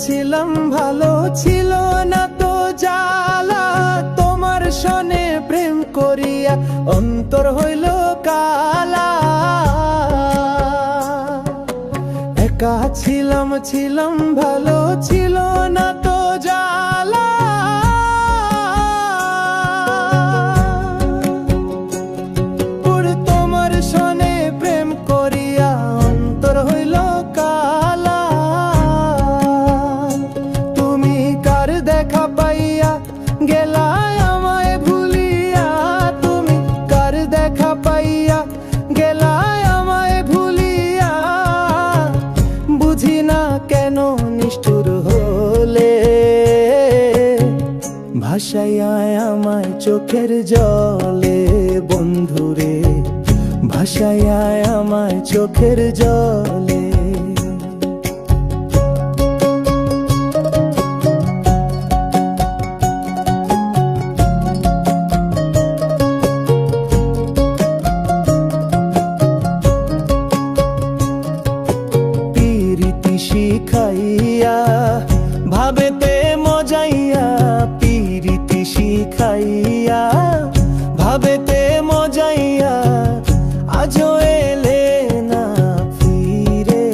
ছিলাম ভালো, ছিল না তো জ্বালা। তোমার সনে প্রেম করিয়া অন্তর হইল কালা। একা ছিলাম ভালো, ছিল না তো জ্বালা। তোমার সনে প্রেম করিয়া অন্তর হইল কালা। তুমি কার দেখা পাইয়া গেলা আমায় ভুলিয়া। তুমি কার দেখা পাইয়া গেলা আমায় ভুলিয়া। বুঝি না কেন নিষ্ঠুর হলে, ভাসাইয়া আমায় চোখের জলে। বন্ধুরে ভাসাইয়া আমায় চোখের জলে। প্রীতি শিখাইয়া ভাবেতে মজাইয়া। প্রীতি শিখাইয়া ভাবেতে মজাইয়া। আজও এলে না ফিরে,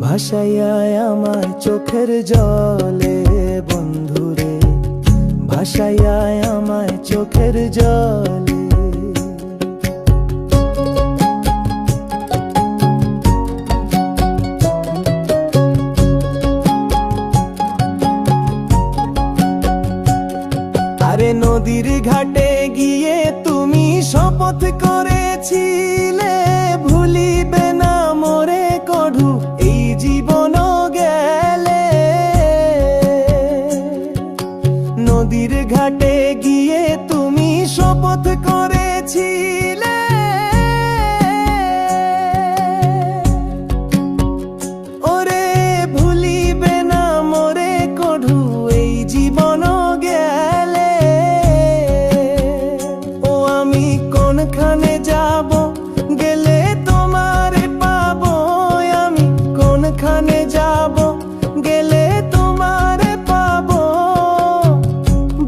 ভাসাইয়া আমায় চোখের জলে। বন্ধুরে ভাসাইয়া আমায় চোখের জলে। আরে নদীর ঘাটে গিয়ে তুমি শপথ করেছিলে, ভুলিবে না মোরে কঢু এই জীবন গেলে। নদীর ঘাটে গিয়ে তুমি শপথ করেছিলে, ওরে ভুলিবে না মোরে কঢু এই জীবন গেলে। কোনখানে যাব গেলে তোমারে পাবো। আমি কোনখানে যাব গেলে তোমারে পাবো।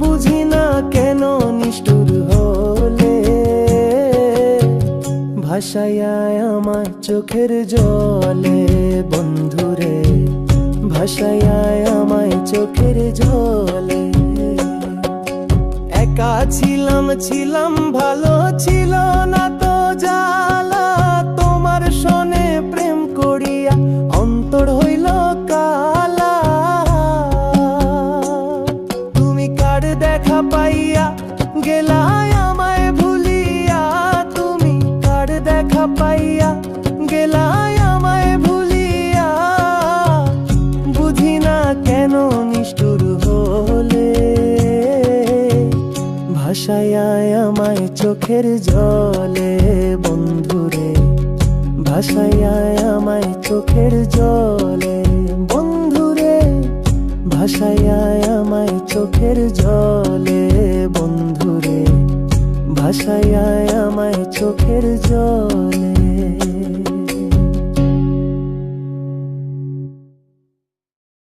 বুঝি না কেন নিষ্ঠুর হলে, ভাসাইয়া আমায় চোখের জলে। বন্ধুরে ভাসাইয়া আমায় চোখের জলে। একা ছিলাম ভালো, ছিল না তো জ্বালা। তোমার সনে প্রেম করিয়া অন্তর হইল কালা। তুমি কার দেখা পাইয়া গেলা আমায় ভুলিয়া। তুমি কার দেখা পাইয়া গেলা আমায় ভুলিয়া। বুঝি না কেন নিষ্ঠুর হলে, ভাসাইয়া আমায় চোখের জলে। বন্ধুরে ভাসাইয়া আমায় চোখের জলে। বন্ধুরে ভাসাইয়া আমায় চোখের জলে। বন্ধুরে ভাসাইয়া আমায় চোখের জলে।